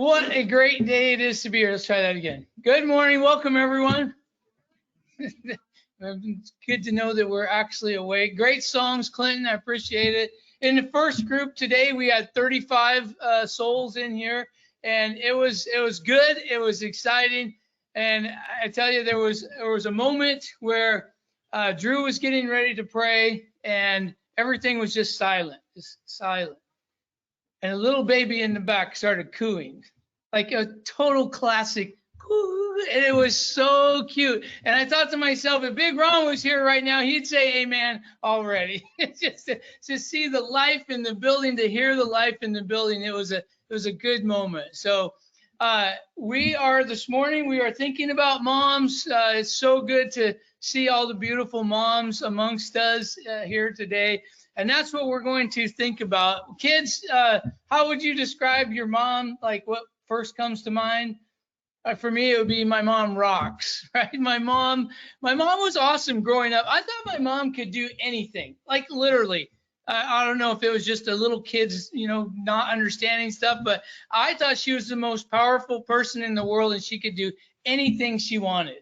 What a great day it is to be here. Let's try that again. Good morning. Welcome, everyone. It's good to know that we're actually awake. Great songs, Clinton. I appreciate it. In the first group today, we had 35 souls in here, and it was good. It was exciting, and I tell you, there was a moment where Drew was getting ready to pray, and everything was just silent, and a little baby in the back started cooing, like a total classic coo, and it was so cute. And I thought to myself, if Big Ron was here right now, he'd say amen already. Just to see the life in the building, to hear the life in the building, it was a good moment. So we are this morning, we are thinking about moms. It's so good to see all the beautiful moms amongst us here today. And that's what we're going to think about. Kids, how would you describe your mom? Like, what first comes to mind? For me, it would be my mom rocks, right? My mom was awesome growing up. I thought my mom could do anything, like literally. I don't know if it was just a little kid's, not understanding stuff, but I thought she was the most powerful person in the world, and she could do anything she wanted.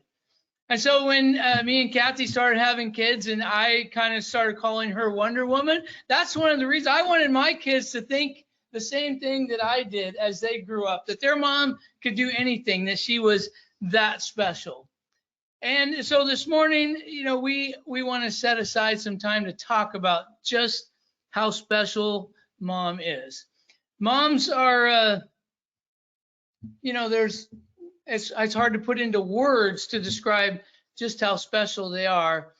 And so when me and Kathy started having kids, and I kind of started calling her Wonder Woman, that's one of the reasons I wanted my kids to think the same thing that I did as they grew up, that their mom could do anything, that she was that special. And so this morning, we want to set aside some time to talk about just how special mom is. Moms are, it's hard to put into words to describe just how special they are.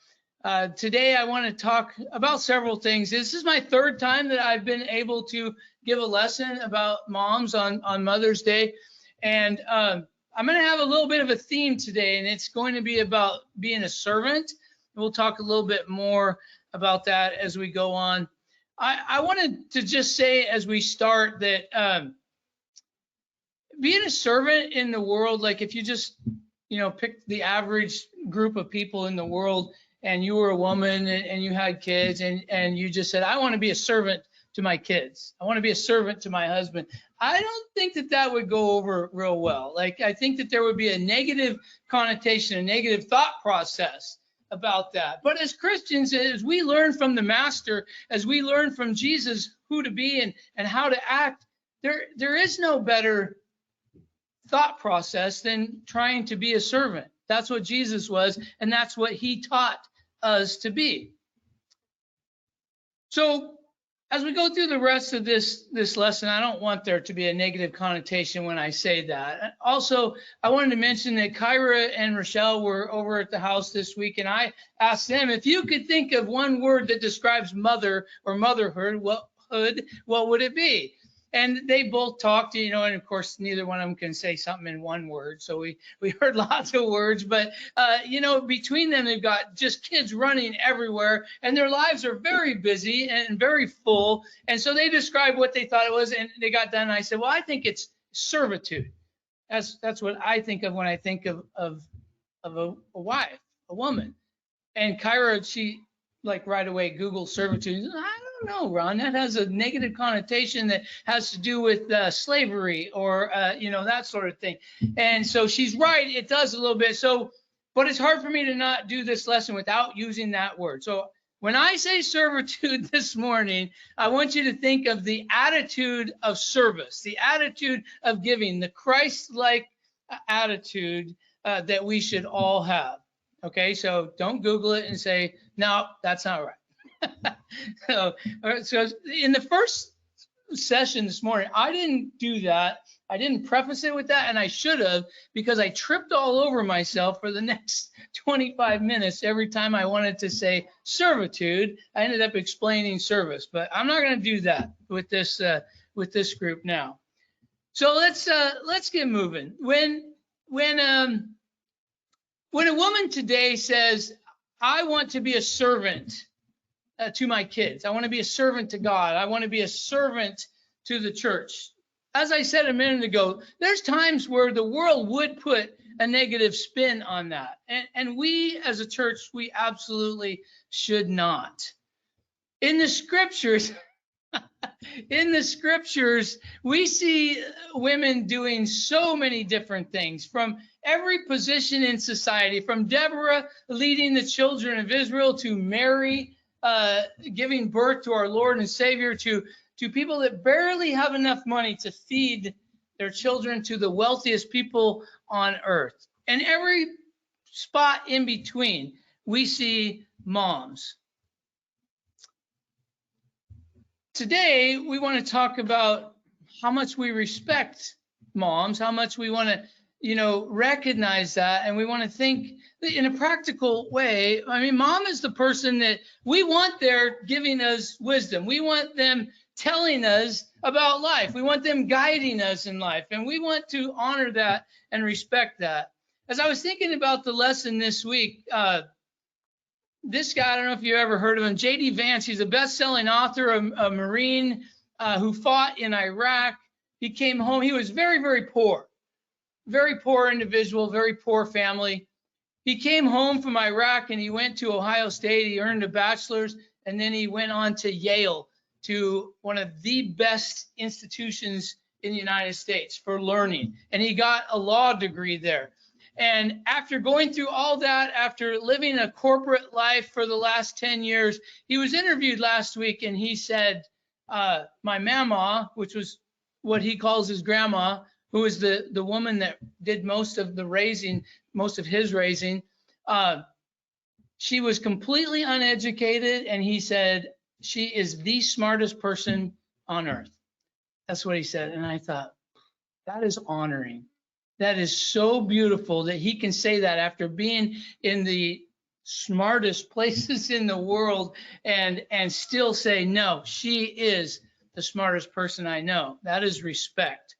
Today, I want to talk about several things. This is my third time that I've been able to give a lesson about moms on Mother's Day. And I'm going to have a little bit of a theme today, and it's going to be about being a servant. We'll talk a little bit more about that as we go on. I wanted to just say as we start that being a servant in the world, like if you just, pick the average group of people in the world, and you were a woman and you had kids, and you just said, I want to be a servant to my kids. I want to be a servant to my husband. I don't think that would go over real well. Like, I think that there would be a negative connotation, a negative thought process about that. But as Christians, as we learn from the Master, as we learn from Jesus who to be and how to act, there is no better thought process than trying to be a servant. That's what Jesus was, and that's what he taught us to be. So as we go through the rest of this lesson, I don't want there to be a negative connotation when I say that. Also, I wanted to mention that Kyra and Rochelle were over at the house this week, and I asked them if you could think of one word that describes mother or motherhood, what would it be? And they both talked, and of course, neither one of them can say something in one word. So we heard lots of words, but, between them, they've got just kids running everywhere, and their lives are very busy and very full. And so they described what they thought it was, and they got done. And I said, well, I think it's servitude. That's what I think of when I think of a wife, a woman. And Kyra, she right away Googled servitude. I don't know, Ron, that has a negative connotation that has to do with slavery or, that sort of thing. And so she's right, it does a little bit. So, but it's hard for me to not do this lesson without using that word. So when I say servitude this morning, I want you to think of the attitude of service, the attitude of giving, the Christ-like attitude that we should all have. Okay, so don't Google it and say, no, that's not right. So in the first session this morning, I didn't do that. I didn't preface it with that, and I should have, because I tripped all over myself for the next 25 minutes every time I wanted to say servitude. I ended up explaining service, but I'm not going to do that with this group now. So let's get moving. When a woman today says, I want to be a servant to my kids, I want to be a servant to God, I want to be a servant to the church. As I said a minute ago, there's times where the world would put a negative spin on that. And we as a church, we absolutely should not. In the scriptures, In the scriptures, we see women doing so many different things from every position in society, from Deborah leading the children of Israel to Mary giving birth to our Lord and Savior, to people that barely have enough money to feed their children, to the wealthiest people on earth. And every spot in between, we see moms. Today, we want to talk about how much we respect moms, how much we want to, recognize that. And we want to think in a practical way. I mean, mom is the person that we want there giving us wisdom. We want them telling us about life. We want them guiding us in life. And we want to honor that and respect that. As I was thinking about the lesson this week, this guy, I don't know if you ever heard of him, J.D. Vance. He's a best-selling author, a Marine who fought in Iraq. He came home. He was very, very poor individual, very poor family. He came home from Iraq and he went to Ohio State. He earned a bachelor's, and then he went on to Yale, to one of the best institutions in the United States for learning. And he got a law degree there. And after going through all that, after living a corporate life for the last 10 years, he was interviewed last week and he said, my mama, which was what he calls his grandma, who was the woman that did most of his raising, she was completely uneducated. And he said, she is the smartest person on earth. That's what he said. And I thought, that is honoring. That is so beautiful that he can say that after being in the smartest places in the world and still say, no, she is the smartest person I know. That is respect.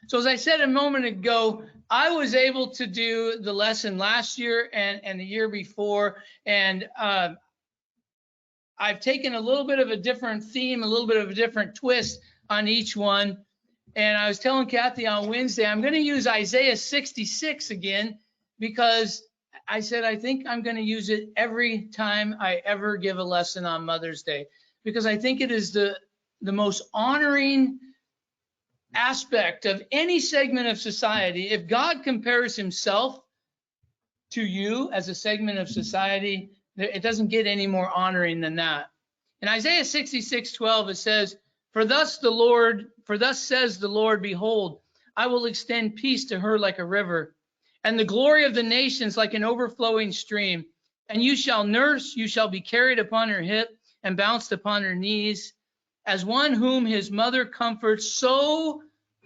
So as I said a moment ago, I was able to do the lesson last year and the year before, and I've taken a little bit of a different theme, a little bit of a different twist on each one. And I was telling Kathy on Wednesday, I'm going to use Isaiah 66 again, because I said, I think I'm going to use it every time I ever give a lesson on Mother's Day, because I think it is the most honoring aspect of any segment of society. If God compares himself to you as a segment of society, it doesn't get any more honoring than that. In Isaiah 66:12, it says, For thus says the Lord, behold, I will extend peace to her like a river, and the glory of the nations like an overflowing stream. And you shall nurse, you shall be carried upon her hip and bounced upon her knees. As one whom his mother comforts, so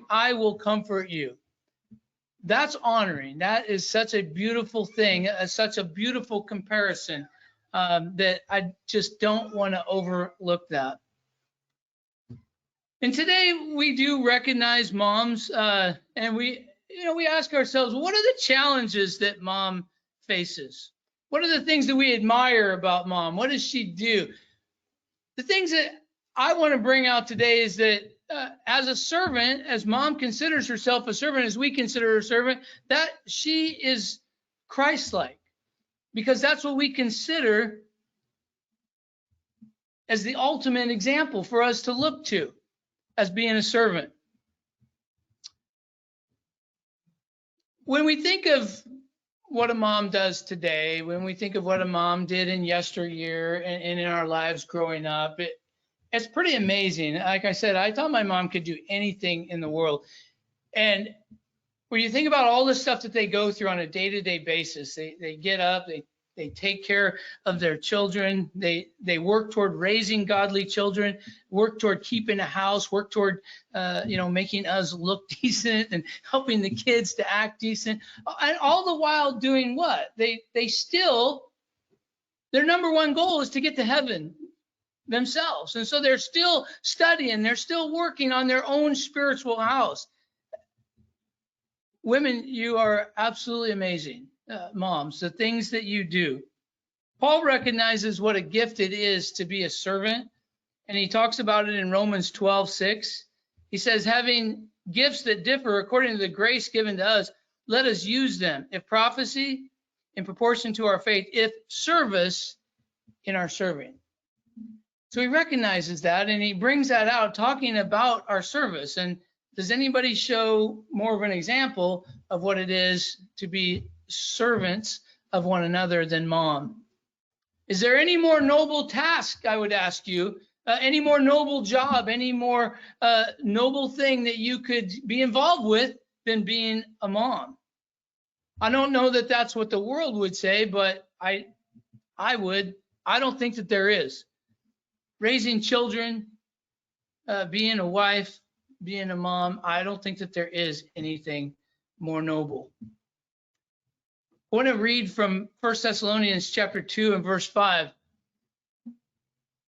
I will comfort you. That's honoring. That is such a beautiful thing, such a beautiful comparison, that I just don't want to overlook that. And today we do recognize moms, and we ask ourselves, what are the challenges that mom faces? What are the things that we admire about mom? What does she do? The things that I want to bring out today is that as a servant, as mom considers herself a servant, as we consider her a servant, that she is Christ-like, because that's what we consider as the ultimate example for us to look to, as being a servant. When we think of what a mom does today, when we think of what a mom did in yesteryear and in our lives growing up, it's pretty amazing. Like I said, I thought my mom could do anything in the world. And when you think about all the stuff that they go through on a day-to-day basis, they get up, they take care of their children, they work toward raising godly children, work toward keeping a house, work toward making us look decent and helping the kids to act decent, and all the while doing what? Their number one goal is to get to heaven themselves. And so they're still studying, they're still working on their own spiritual house. Women, you are absolutely amazing. Moms, the things that you do. Paul recognizes what a gift it is to be a servant, and he talks about it in Romans 12:6. He says, having gifts that differ according to the grace given to us, let us use them. If prophecy, in proportion to our faith; if service, in our serving. So he recognizes that, and he brings that out, talking about our service. And does anybody show more of an example of what it is to be servants of one another than mom? Is there any more noble task, I would ask you, any more noble job, any more noble thing that you could be involved with than being a mom? I don't know that that's what the world would say, but I would. I don't think that there is. Raising children, being a wife, being a mom, I don't think that there is anything more noble. I want to read from 1 Thessalonians chapter 2 and verse 5.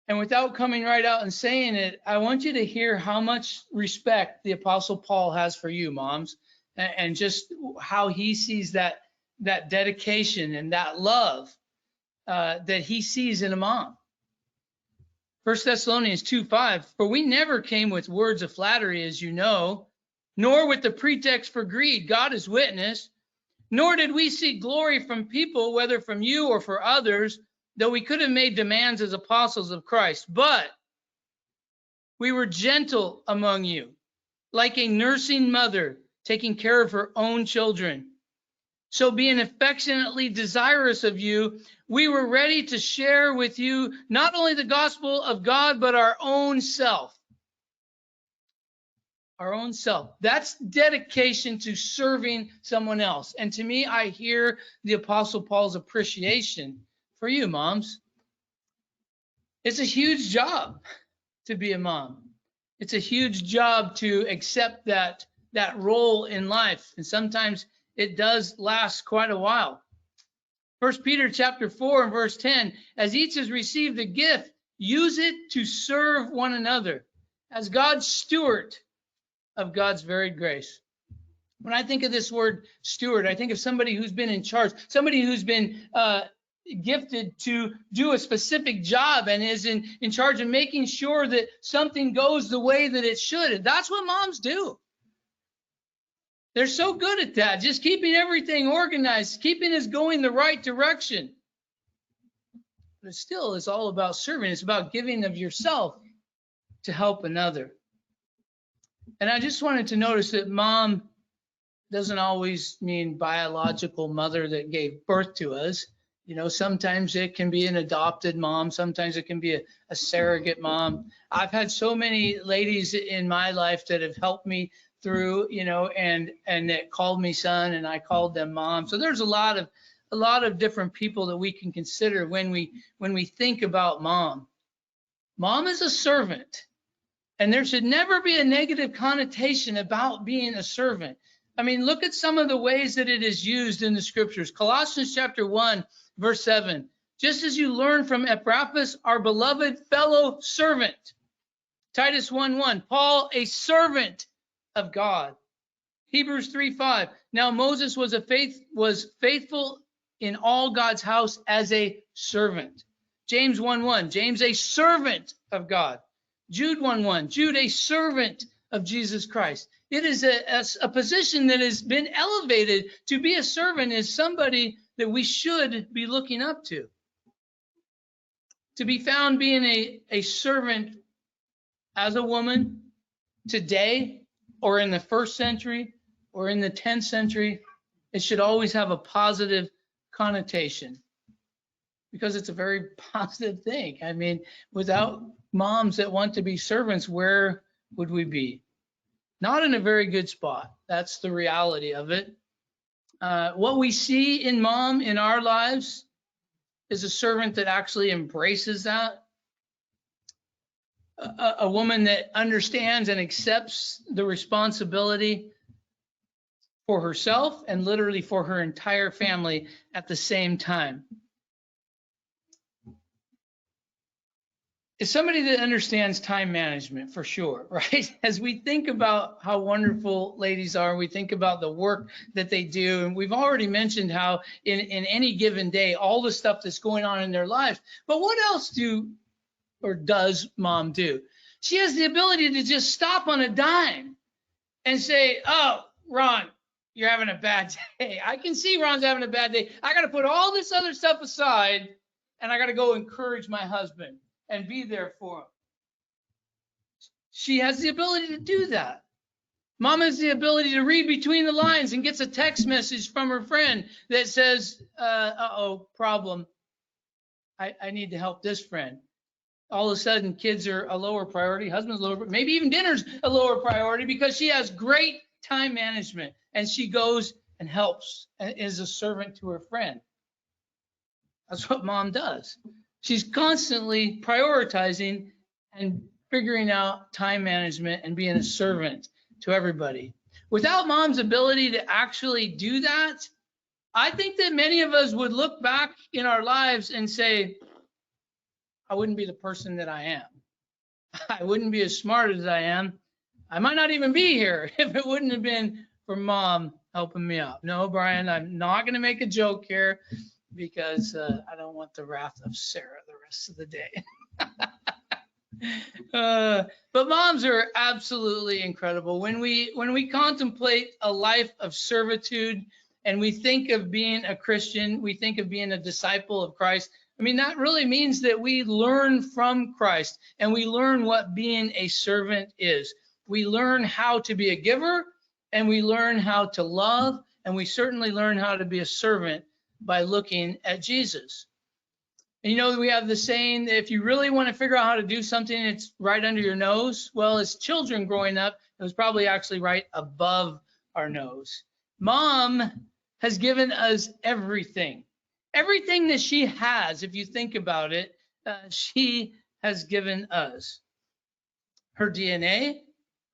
And without coming right out and saying it, I want you to hear how much respect the Apostle Paul has for you, moms, and just how he sees that dedication and that love that he sees in a mom. 1 Thessalonians 2:5, for we never came with words of flattery, as you know, nor with the pretext for greed. God is witness. Nor did we seek glory from people, whether from you or for others, though we could have made demands as apostles of Christ. But we were gentle among you, like a nursing mother taking care of her own children. So being affectionately desirous of you, we were ready to share with you not only the gospel of God, but our own self. Our own self. That's dedication to serving someone else. And to me, I hear the Apostle Paul's appreciation for you, moms. It's a huge job to be a mom. It's a huge job to accept that role in life. And sometimes it does last quite a while. 1 Peter chapter 4 and verse 10, as each has received a gift, use it to serve one another as God's steward of God's varied grace. When I think of this word steward, I think of somebody who's been in charge, somebody who's been gifted to do a specific job and is in charge of making sure that something goes the way that it should. And that's what moms do. They're so good at that, just keeping everything organized, keeping us going the right direction. But it still is all about serving. It's about giving of yourself to help another. And I just wanted to notice that mom doesn't always mean biological mother that gave birth to us. You know, sometimes it can be an adopted mom. Sometimes it can be a surrogate mom. I've had so many ladies in my life that have helped me through, you know, and that called me son and I called them mom. So there's a lot of different people that we can consider when we think about mom. Mom is a servant. And there should never be a negative connotation about being a servant. I mean, look at some of the ways that it is used in the scriptures. Colossians chapter 1, verse 7. Just as you learned from Epaphras, our beloved fellow servant. Titus 1:1. Paul, a servant of God. Hebrews 3:5. Now Moses was faithful in all God's house as a servant. James 1:1. James, a servant of God. Jude 1:1, Jude, a servant of Jesus Christ. It is a position that has been elevated. To be a servant is somebody that we should be looking up to. To be found being a servant as a woman today or in the 1st century or in the 10th century, it should always have a positive connotation because it's a very positive thing. I mean, without moms that want to be servants, where would we be? Not in a very good spot. That's the reality of it. What we see in mom in our lives is a servant that actually embraces that. A woman that understands and accepts the responsibility for herself and literally for her entire family at the same time. Is somebody that understands time management for sure, right? As we think about how wonderful ladies are, we think about the work that they do. And we've already mentioned how in any given day, all the stuff that's going on in their lives. But what else does mom do? She has the ability to just stop on a dime and say, oh, Ron, you're having a bad day. I can see Ron's having a bad day. I got to put all this other stuff aside and I got to go encourage my husband. and be there for them. She has the ability to do that. Mom has the ability to read between the lines and gets a text message from her friend that says, uh-oh, problem. I need to help this friend. All of a sudden, kids are a lower priority, husband's lower, maybe even dinner's a lower priority because she has great time management and she goes and helps and is a servant to her friend. That's what mom does. She's constantly prioritizing and figuring out time management and being a servant to everybody. Without mom's ability to actually do that, I think that many of us would look back in our lives and say, I wouldn't be the person that I am. I wouldn't be as smart as I am. I might not even be here if it wouldn't have been for mom helping me out. No, Brian, I'm not going to make a joke here because I don't want the wrath of Sarah the rest of the day. But moms are absolutely incredible. When we contemplate a life of servitude and we think of being a Christian, we think of being a disciple of Christ. I mean, that really means that we learn from Christ and we learn what being a servant is. We learn how to be a giver and we learn how to love, and we certainly learn how to be a servant by looking at Jesus. And you know, we have the saying that if you really want to figure out how to do something, it's right under your nose. Well, as children growing up, it was probably actually right above our nose. Mom has given us everything. Everything that she has, if you think about it, she has given us. Her DNA,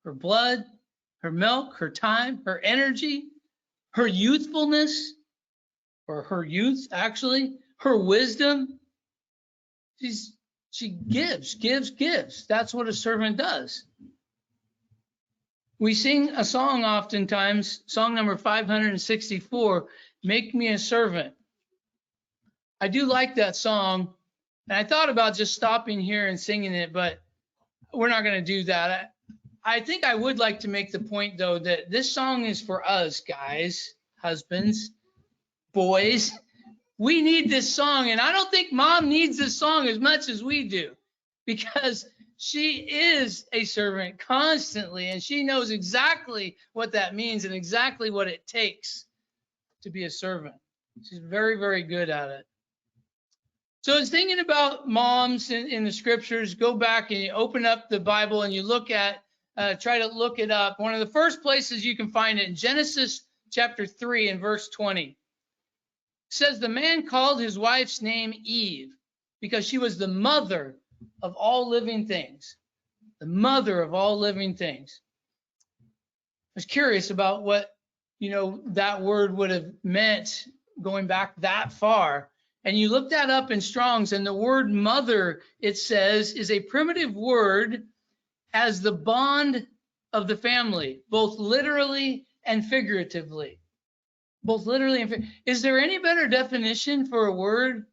her blood, her milk, her time, her energy, her youthfulness, or her youth actually, her wisdom. She gives. That's what a servant does. We sing a song oftentimes, song number 564, Make Me a Servant. I do like that song, and I thought about just stopping here and singing it, but we're not going to do that. I think I would like to make the point, though, that this song is for us, guys, husbands, boys. We need this song, and I don't think mom needs this song as much as we do, because she is a servant constantly, and she knows exactly what that means and exactly what it takes to be a servant. She's very, very good at it. So I was thinking about moms in the scriptures. Go back and you open up the Bible and you look at, try to look it up. One of the first places you can find it in Genesis chapter 3 and verse 20. It says, the man called his wife's name Eve because she was the mother of all living things. The mother of all living things. I was curious about what, that word would have meant going back that far. And you look that up in Strong's, and the word mother, it says, is a primitive word as the bond of the family, both literally and figuratively. Both literally and figuratively. Is there any better definition for a word?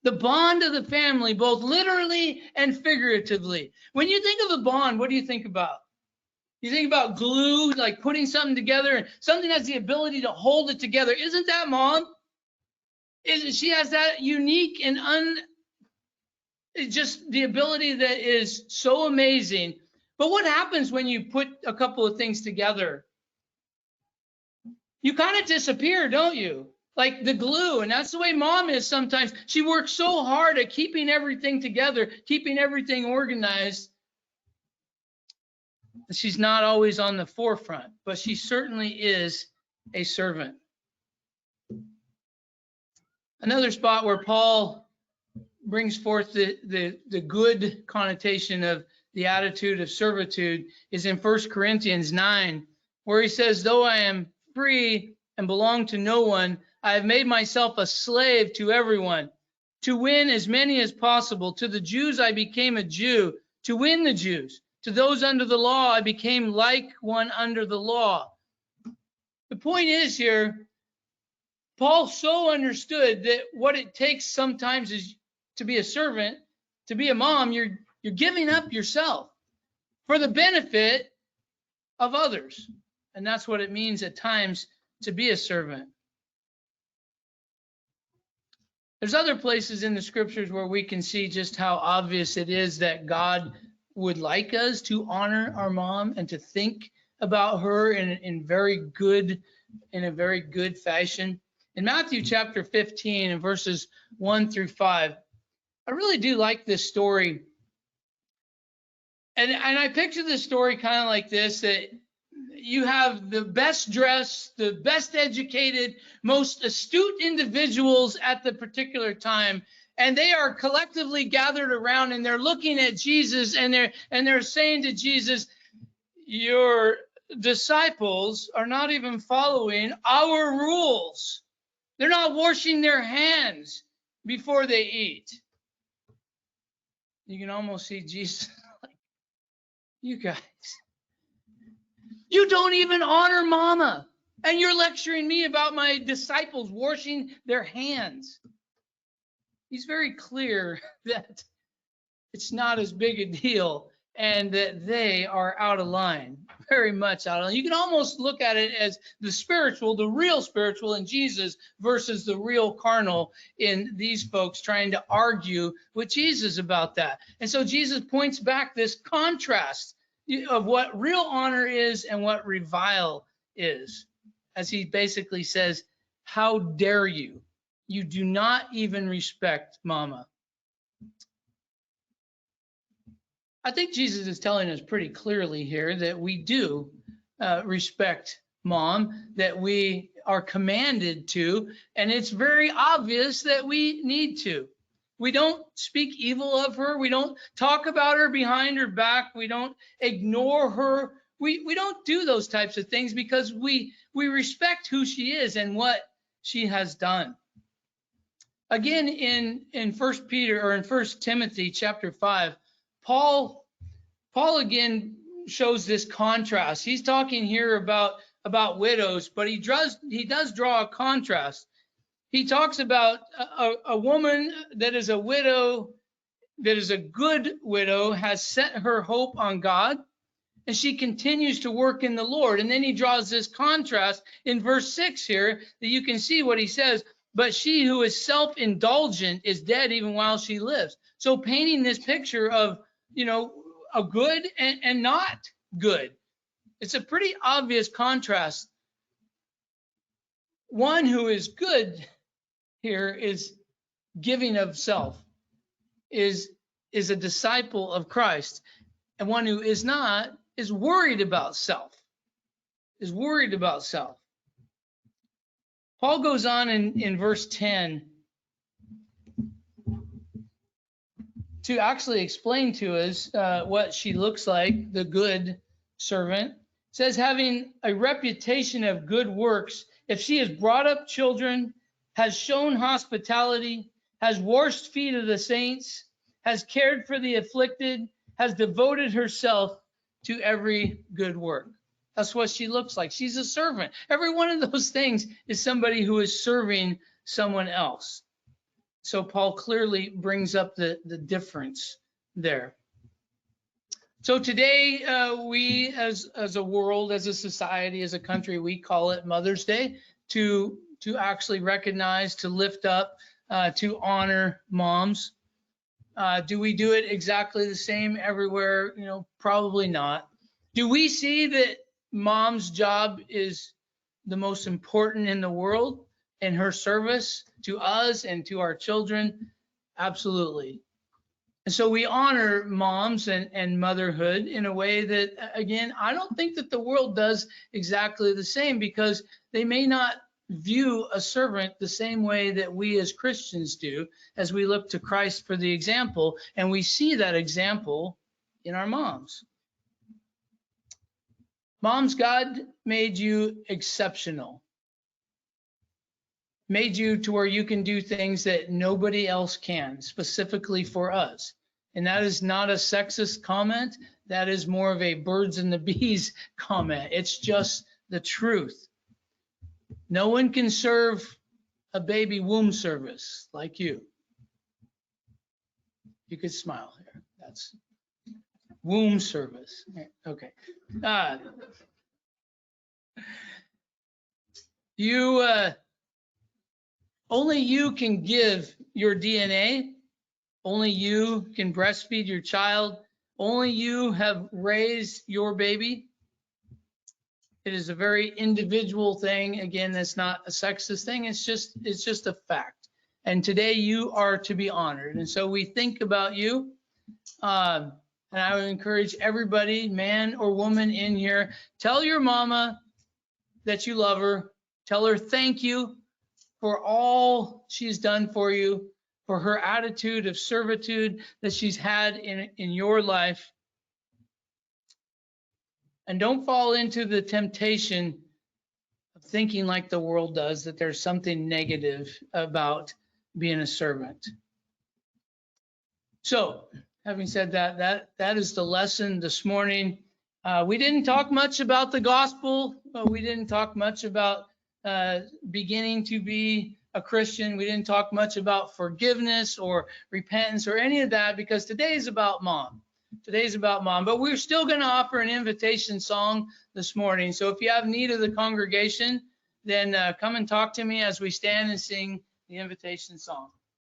The bond of the family, both literally and figuratively. When you think of a bond, what do you think about? You think about glue, like putting something together, and something has the ability to hold it together. Isn't that mom? She has that unique and just the ability that is so amazing. But what happens when you put a couple of things together? You kind of disappear, don't you? Like the glue, and that's the way mom is sometimes. She works so hard at keeping everything together, keeping everything organized. She's not always on the forefront, but she certainly is a servant. Another spot where Paul brings forth the good connotation of the attitude of servitude is in 1 Corinthians 9, where he says, though I am free and belong to no one, I have made myself a slave to everyone, to win as many as possible. To the Jews I became a Jew, to win the Jews. To those under the law I became like one under the law. The point is here, Paul so understood that what it takes sometimes is to be a servant, to be a mom, you're giving up yourself for the benefit of others. And that's what it means at times to be a servant. There's other places in the scriptures where we can see just how obvious it is that God would like us to honor our mom and to think about her in a very good fashion. In Matthew chapter 15 and verses 1 through 5, I really do like this story. And I picture this story kind of like this, that you have the best dressed, the best educated, most astute individuals at the particular time, and they are collectively gathered around and they're looking at Jesus and they're saying to Jesus, your disciples are not even following our rules. They're not washing their hands before they eat. You can almost see Jesus like, you guys, you don't even honor mama. And you're lecturing me about my disciples washing their hands. He's very clear that it's not as big a deal and that they are out of line, very much out of line. You can almost look at it as the spiritual, the real spiritual in Jesus versus the real carnal in these folks trying to argue with Jesus about that. And so Jesus points back this contrast of what real honor is and what revile is, as he basically says, how dare you? You do not even respect mama. I think Jesus is telling us pretty clearly here that we do respect mom, that we are commanded to, and it's very obvious that we need to. We don't speak evil of her. We don't talk about her behind her back. We don't ignore her. We don't do those types of things because we respect who she is and what she has done. Again, in 1 Peter or in 1 Timothy chapter 5, Paul again shows this contrast. He's talking here about widows, but he does draw a contrast. He talks about a woman that is a widow, that is a good widow, has set her hope on God, and she continues to work in the Lord. And then he draws this contrast in verse 6 here that you can see what he says. But she who is self-indulgent is dead even while she lives. So painting this picture of, a good and not good. It's a pretty obvious contrast. One who is good here is giving of self, is a disciple of Christ. And one who is not is worried about self, Paul goes on in verse 10 to actually explain to us what she looks like, the good servant. It says, having a reputation of good works, if she has brought up children, has shown hospitality, has washed feet of the saints, has cared for the afflicted, has devoted herself to every good work. That's what she looks like. She's a servant. Every one of those things is somebody who is serving someone else. So Paul clearly brings up the difference there. So today we as a world, as a society, as a country, we call it Mother's Day to actually recognize, to lift up, to honor moms. Do we do it exactly the same everywhere? Probably not. Do we see that mom's job is the most important in the world and her service to us and to our children? Absolutely. And so we honor moms and motherhood in a way that, again, I don't think that the world does exactly the same, because they may not view a servant the same way that we as Christians do, as we look to Christ for the example, and we see that example in our moms. Moms, God made you exceptional, made you to where you can do things that nobody else can, specifically for us. And that is not a sexist comment. That is more of a birds and the bees comment. It's just the truth. No one can serve a baby womb service like you. You could smile here. That's womb service. Okay. Only you can give your DNA. Only you can breastfeed your child. Only you have raised your baby. It is a very individual thing. Again, that's not a sexist thing. It's just a fact. And today you are to be honored. And so we think about you. And I would encourage everybody, man or woman in here, tell your mama that you love her. Tell her thank you for all she's done for you, for her attitude of servitude that she's had in your life. And don't fall into the temptation of thinking like the world does, that there's something negative about being a servant. So, having said that, that is the lesson this morning. We didn't talk much about the gospel. We didn't talk much about beginning to be a Christian. We didn't talk much about forgiveness or repentance or any of that, because today is about mom. Today's about mom, but we're still going to offer an invitation song this morning. So if you have need of the congregation, then come and talk to me as we stand and sing the invitation song.